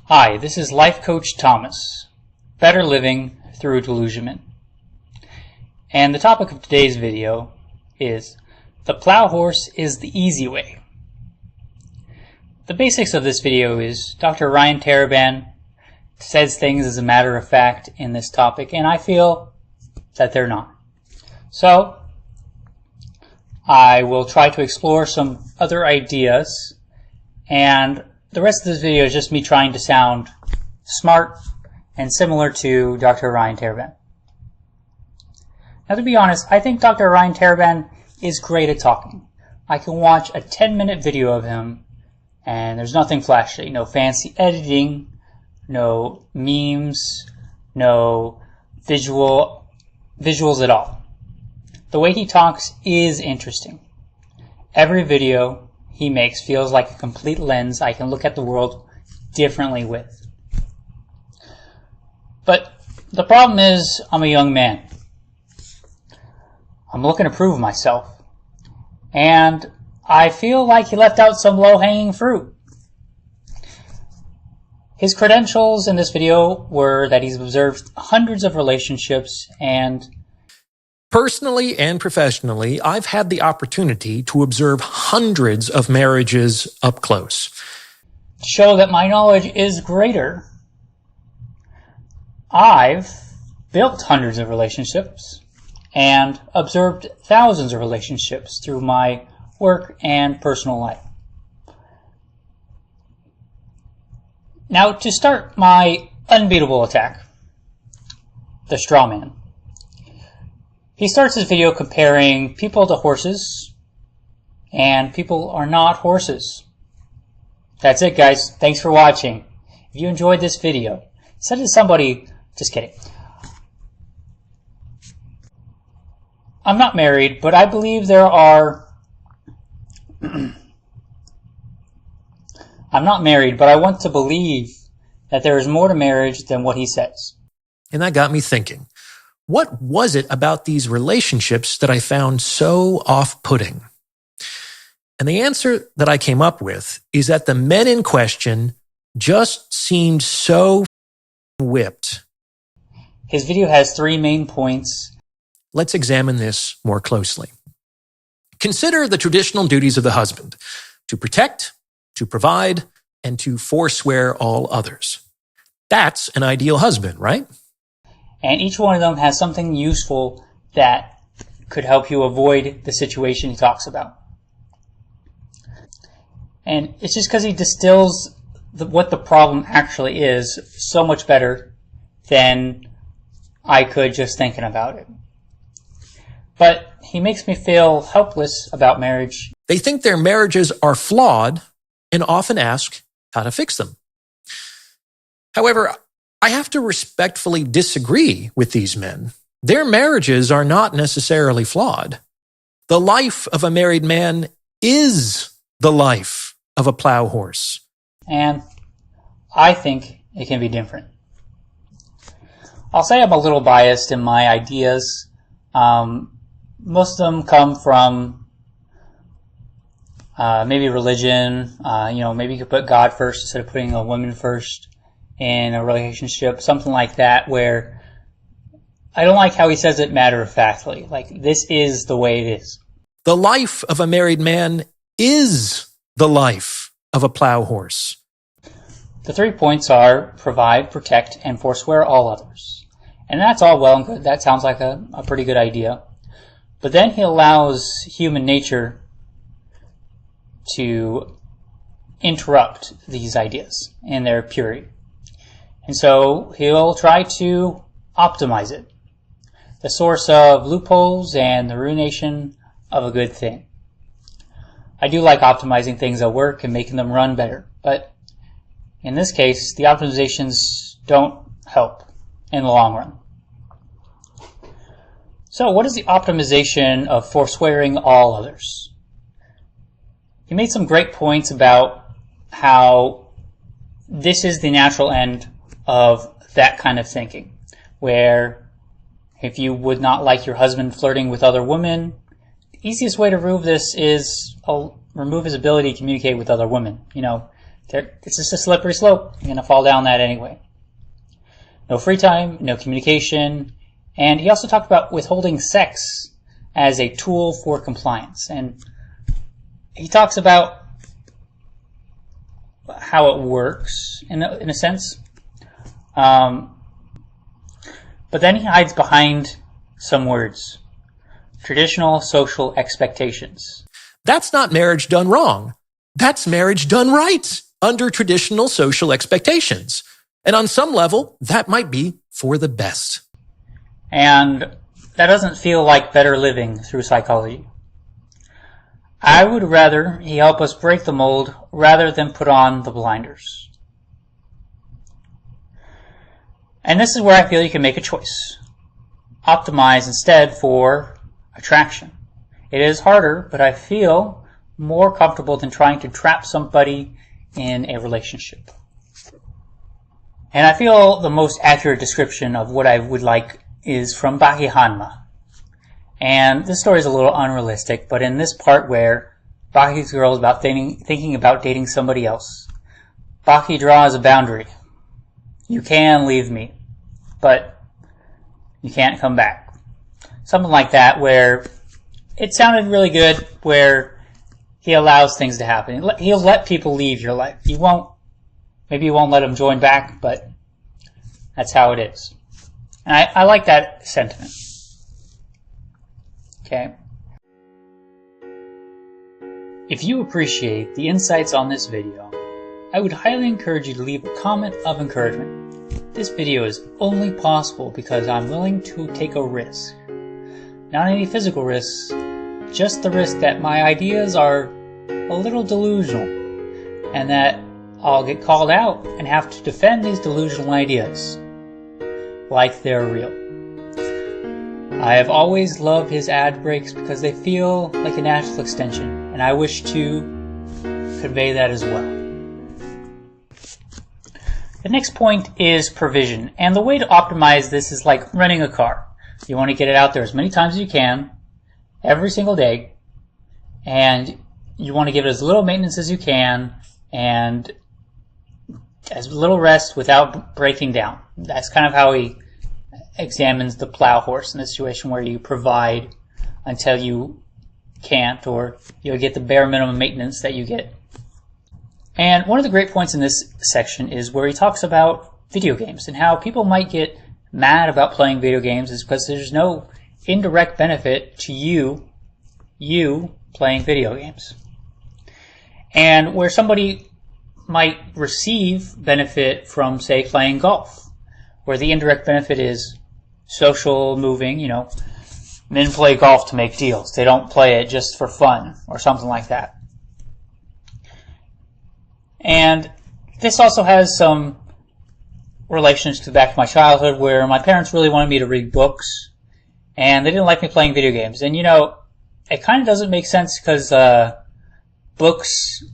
Hi, this is Life Coach Thomas, Better Living Through Delusionment. And the topic of today's video is, the plow horse is the easy way. The basics of this video is Dr. Ryan Taraban says things as a matter of fact in this topic, and I feel that they're not. So, I will try to explore some other ideas, and the rest of this video is just me trying to sound smart and similar to Dr. Ryan Taraban. Now, to be honest, I think Dr. Ryan Taraban is great at talking. I can watch a 10-minute video of him, and there's nothing flashy, no fancy editing, no memes, no visuals at all. The way he talks is interesting. Every video he makes feels like a complete lens I can look at the world differently with. But the problem is, I'm a young man. I'm looking to prove myself. And I feel like he left out some low-hanging fruit. His credentials in this video were that he's observed hundreds of relationships and personally and professionally, I've had the opportunity to observe hundreds of marriages up close. To show that my knowledge is greater, I've built hundreds of relationships and observed thousands of relationships through my work and personal life. Now, to start my unbeatable attack, the straw man. He starts his video comparing people to horses, and people are not horses. That's it, guys. Thanks for watching. If you enjoyed this video, send it to somebody. Just kidding. I'm not married, but I believe there are... I'm not married, but I want to believe that there is more to marriage than what he says. And that got me thinking. What was it about these relationships that I found so off-putting? And the answer that I came up with is that the men in question just seemed so whipped. His video has 3 main points. Let's examine this more closely. Consider the traditional duties of the husband: to protect, to provide, and to forswear all others. That's an ideal husband, right? And each one of them has something useful that could help you avoid the situation he talks about. And it's just because he distills what the problem actually is so much better than I could just thinking about it. But he makes me feel helpless about marriage. They think their marriages are flawed and often ask how to fix them. However, I have to respectfully disagree with these men. Their marriages are not necessarily flawed. The life of a married man is the life of a plow horse. And I think it can be different. I'll say I'm a little biased in my ideas. Most of them come from maybe religion. Maybe you could put God first instead of putting a woman first in a relationship, something like that, where I don't like how he says it matter-of-factly. Like, this is the way it is. The life of a married man is the life of a plow horse. The 3 points are provide, protect, and forswear all others. And that's all well and good. That sounds like a pretty good idea. But then he allows human nature to interrupt these ideas in their purity. And so he'll try to optimize it, the source of loopholes and the ruination of a good thing. I do like optimizing things that work and making them run better, but in this case, the optimizations don't help in the long run. So what is the optimization of forswearing all others? He made some great points about how this is the natural end of that kind of thinking, where if you would not like your husband flirting with other women, the easiest way to remove this is remove his ability to communicate with other women. It's just a slippery slope. You're going to fall down that anyway. No free time, no communication, and he also talked about withholding sex as a tool for compliance. And he talks about how it works in a sense. But then he hides behind some words. Traditional social expectations. That's not marriage done wrong. That's marriage done right under traditional social expectations. And on some level, that might be for the best. And that doesn't feel like better living through psychology. I would rather he help us break the mold rather than put on the blinders. And this is where I feel you can make a choice. Optimize instead for attraction. It is harder, but I feel more comfortable than trying to trap somebody in a relationship. And I feel the most accurate description of what I would like is from Baki Hanma. And this story is a little unrealistic, but in this part where Baki's girl is about thinking about dating somebody else, Baki draws a boundary. You can leave me, but you can't come back. Something like that, where it sounded really good, where he allows things to happen. He'll let people leave your life. Maybe you won't let them join back, but that's how it is. And I like that sentiment. Okay. If you appreciate the insights on this video, I would highly encourage you to leave a comment of encouragement. This video is only possible because I'm willing to take a risk. Not any physical risks, just the risk that my ideas are a little delusional, and that I'll get called out and have to defend these delusional ideas like they're real. I have always loved his ad breaks because they feel like a natural extension, and I wish to convey that as well. The next point is provision, and the way to optimize this is like running a car. You want to get it out there as many times as you can, every single day, and you want to give it as little maintenance as you can, and as little rest without breaking down. That's kind of how he examines the plow horse in this situation, where you provide until you can't, or you'll get the bare minimum maintenance that you get. And one of the great points in this section is where he talks about video games and how people might get mad about playing video games is because there's no indirect benefit to you playing video games. And where somebody might receive benefit from, say, playing golf, where the indirect benefit is social moving. Men play golf to make deals. They don't play it just for fun or something like that. And this also has some relations to back to my childhood, where my parents really wanted me to read books, and they didn't like me playing video games. And it kind of doesn't make sense, because books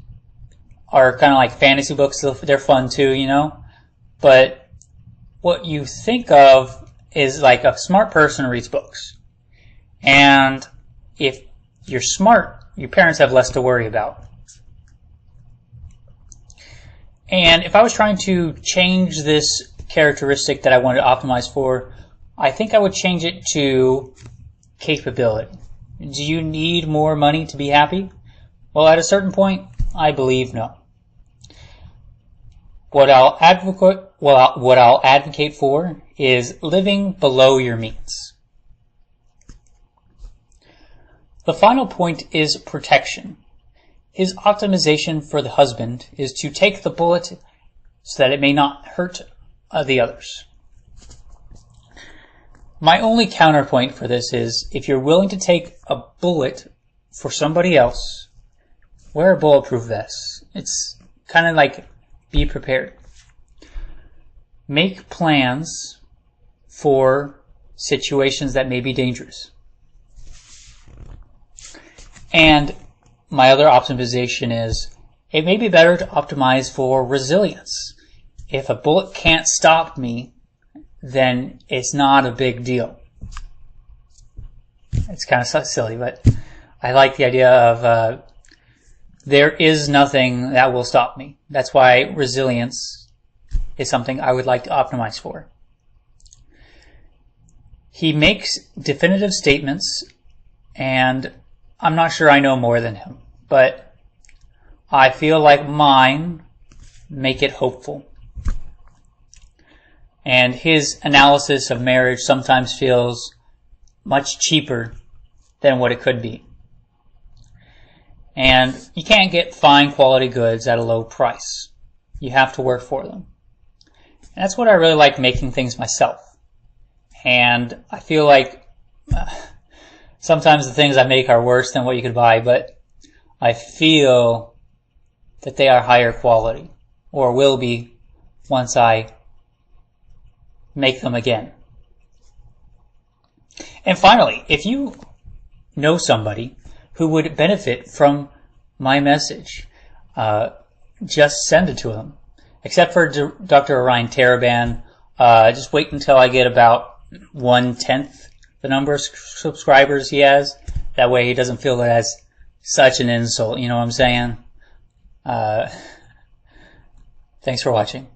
are kind of like fantasy books. They're fun too, but what you think of is like a smart person reads books. And if you're smart, your parents have less to worry about. And if I was trying to change this characteristic that I wanted to optimize for, I think I would change it to capability. Do you need more money to be happy? Well, at a certain point, I believe no. What I'll advocate for is living below your means. The final point is protection. His optimization for the husband is to take the bullet so that it may not hurt the others. My only counterpoint for this is, if you're willing to take a bullet for somebody else, wear a bulletproof vest. It's kind of like, be prepared. Make plans for situations that may be dangerous. And my other optimization is, it may be better to optimize for resilience. If a bullet can't stop me, then it's not a big deal. It's kind of silly, but I like the idea of there is nothing that will stop me. That's why resilience is something I would like to optimize for. He makes definitive statements, and I'm not sure I know more than him, but I feel like mine make it hopeful. And his analysis of marriage sometimes feels much cheaper than what it could be. And you can't get fine quality goods at a low price. You have to work for them. And that's what I really like, making things myself. And I feel like sometimes the things I make are worse than what you could buy, but I feel that they are higher quality, or will be once I make them again. And finally, if you know somebody who would benefit from my message, just send it to them. Except for Dr. Orion Taraban, just wait until I get about 1/10 the number of subscribers he has. That way he doesn't feel it as such an insult, you know what I'm saying? Thanks for watching.